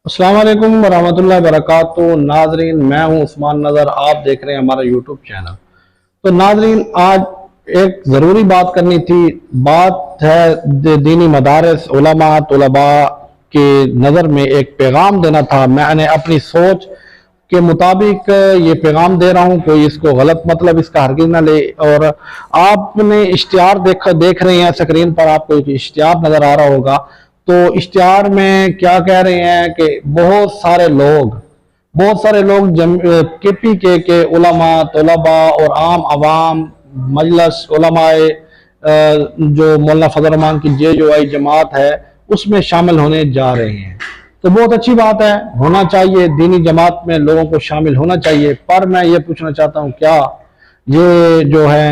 अस्सलाम वालेकुम वरहमतुल्लाहि वबरकातुहू। नाजरीन, मैं हूं उस्मान नज़र, आप देख रहे हैं हमारा यूट्यूब चैनल। तो नाजरीन, आज एक ज़रूरी बात करनी थी। बात है दीनी मदारिस उलमा तुलबा के नज़र में एक पैगाम देना था। मैंने अपनी सोच के मुताबिक ये पैगाम दे रहा हूँ, कोई इसको गलत मतलब इसका हरगिज़ ना ले। और आपने इश्तिहार देख रहे हैं स्क्रीन पर, आपको एक इश्तिहार नज़र आ रहा होगा। तो इश्तिहार में क्या कह रहे हैं कि बहुत सारे लोग KPK के उलमा तलबा और आम आवाम मजलिस उलमाए जो मौलाना फजल रहमान की JUI जमात है उसमें शामिल होने जा रहे हैं। तो बहुत अच्छी बात है, होना चाहिए, दीनी जमात में लोगों को शामिल होना चाहिए। पर मैं ये पूछना चाहता हूँ, क्या ये जो है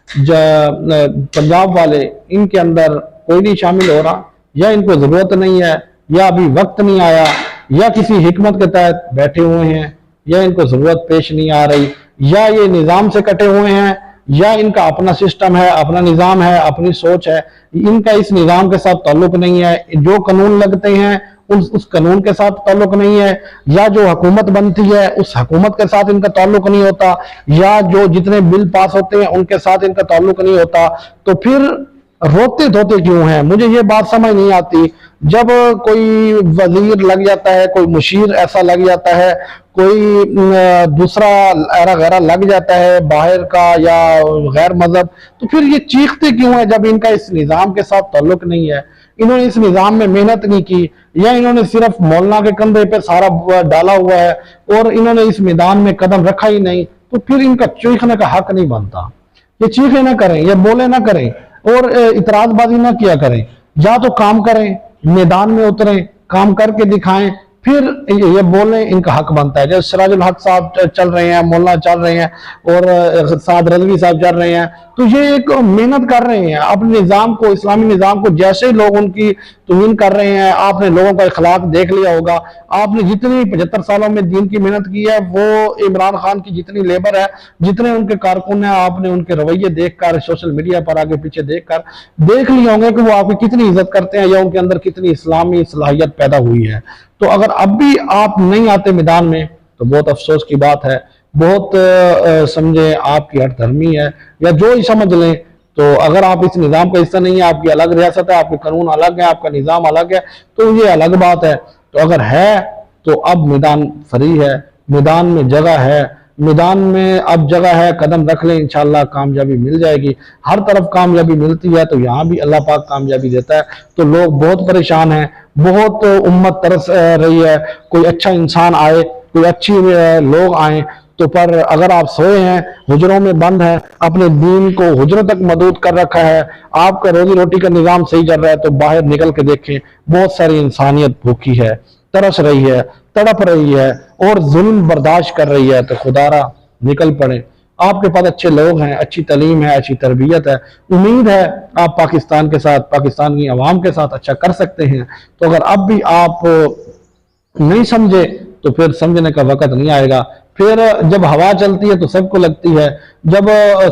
पंजाब वाले, इनके अंदर कोई नहीं शामिल हो रहा, या इनको जरूरत नहीं है, या अभी वक्त नहीं आया, या किसी हिकमत के तहत बैठे हुए हैं, या इनको जरूरत पेश नहीं आ रही, या ये निज़ाम से कटे हुए हैं, या इनका अपना सिस्टम है, अपना निज़ाम है, अपनी सोच है, इनका इस निज़ाम के साथ ताल्लुक नहीं है, जो कानून लगते हैं उस कानून के साथ ताल्लुक नहीं है, या जो हुकूमत बनती है उस हुकूमत के साथ इनका ताल्लुक नहीं होता, या जो जितने बिल पास होते हैं उनके साथ इनका ताल्लुक नहीं होता। तो फिर रोते धोते क्यों हैं? मुझे ये बात समझ नहीं आती। जब कोई वजीर लग जाता है, कोई मुशीर ऐसा लग जाता है, कोई दूसरा ऐरा गैरा लग जाता है बाहर का या गैर मजहब, तो फिर ये चीखते क्यों है जब इनका इस निज़ाम के साथ ताल्लुक नहीं है, इन्होंने इस निज़ाम में मेहनत नहीं की, या इन्होंने सिर्फ मौलाना के कंधे पे सारा डाला हुआ है और इन्होंने इस मैदान में कदम रखा ही नहीं, तो फिर इनका चीखने का हक नहीं बनता। ये चीखे ना करें, ये बोले ना करें और इतराजबाजी ना किया करें। या तो काम करें, मैदान में उतरें, काम करके दिखाएं, फिर ये बोलें, इनका हक बनता है। जैसे सिराजुल हक साहब चल रहे हैं, मौलाना चल रहे हैं और साद रजवी साहब चल रहे हैं, तो ये एक मेहनत कर रहे हैं अपने निज़ाम को, इस्लामी निज़ाम को। जैसे ही लोग उनकी तौहीन कर रहे हैं, आपने लोगों का इखलाक देख लिया होगा। आपने जितनी 75 सालों में दीन की मेहनत की है, वो इमरान खान की जितनी लेबर है, जितने उनके कारकुन हैं, आपने उनके रवैये देखकर, सोशल मीडिया पर आगे पीछे देखकर देख लिए होंगे कि वो आपकी कितनी इज्जत करते हैं, या उनके अंदर कितनी इस्लामी सलाहियत पैदा हुई है। तो अगर अब भी आप नहीं आते मैदान में तो बहुत अफसोस की बात है। बहुत समझे आपकी हठधर्मी है, या जो ही समझ लें। तो अगर आप इस निज़ाम का हिस्सा नहीं है, आपकी अलग रियासत है, आपके कानून अलग है, आपका निज़ाम अलग है, तो ये अलग बात है। तो अगर है तो अब मैदान फ्री है, मैदान में जगह है, मैदान में अब जगह है, कदम रख लें, इंशाल्लाह कामयाबी मिल जाएगी। हर तरफ कामयाबी मिलती है तो यहाँ भी अल्लाह पाक कामयाबी देता है। तो लोग बहुत परेशान हैं, बहुत उम्मत तरस रही है, कोई अच्छा इंसान आए, कोई अच्छी लोग आए। तो पर अगर आप सोए हैं, हुजरों में बंद हैं, अपने दीन को हुजरों तक महदूद कर रखा है, आपका रोजी रोटी का निज़ाम सही चल रहा है, तो बाहर निकल के देखें, बहुत सारी इंसानियत भूखी है, तरस रही है, तड़प रही है और जुल्म बर्दाश्त कर रही है। तो खुदारा निकल पड़े। आपके पास अच्छे लोग हैं, अच्छी तालीम है, अच्छी तरबियत है, उम्मीद है आप पाकिस्तान के साथ, पाकिस्तान की आवाम के साथ अच्छा कर सकते हैं। तो अगर अब भी आप नहीं समझे तो फिर समझने का वक्त नहीं आएगा। फिर जब हवा चलती है तो सबको लगती है, जब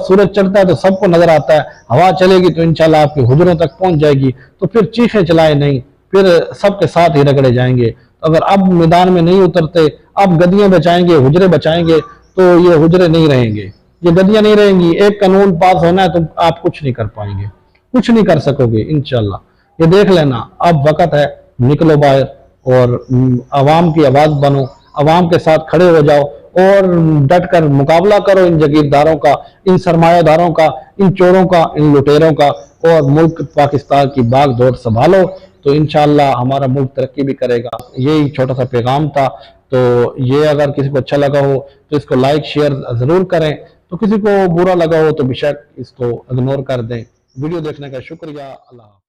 सूरज चढ़ता है तो सबको नजर आता है। हवा चलेगी तो इंशाल्लाह आपके हुजरों तक पहुंच जाएगी। तो फिर चीखे चलाए नहीं, फिर सबके साथ ही रगड़े जाएंगे। तो अगर अब मैदान में नहीं उतरते, अब गद्दियां बचाएंगे, हुजरे बचाएंगे, तो ये हुजरे नहीं रहेंगे, ये गद्दियां नहीं रहेंगी। एक कानून पास होना है तो आप कुछ नहीं कर पाएंगे, कुछ नहीं कर सकोगे इंशाल्लाह। ये देख लेना, अब वक्त है, निकलो बाहर और अवाम की आवाज बनो, अवाम के साथ खड़े हो जाओ और डट कर मुकाबला करो इन जागीरदारों का, इन सरमायादारों का, इन चोरों का, इन लुटेरों का, और मुल्क पाकिस्तान की बाग दौड़ संभालो। तो इंशाल्लाह हमारा मुल्क तरक्की भी करेगा। यही छोटा सा पैगाम था। तो ये अगर किसी को अच्छा लगा हो तो इसको लाइक शेयर जरूर करें, तो किसी को बुरा लगा हो तो बेशक इसको इग्नोर कर दें। वीडियो देखने का शुक्रिया। अल्लाह।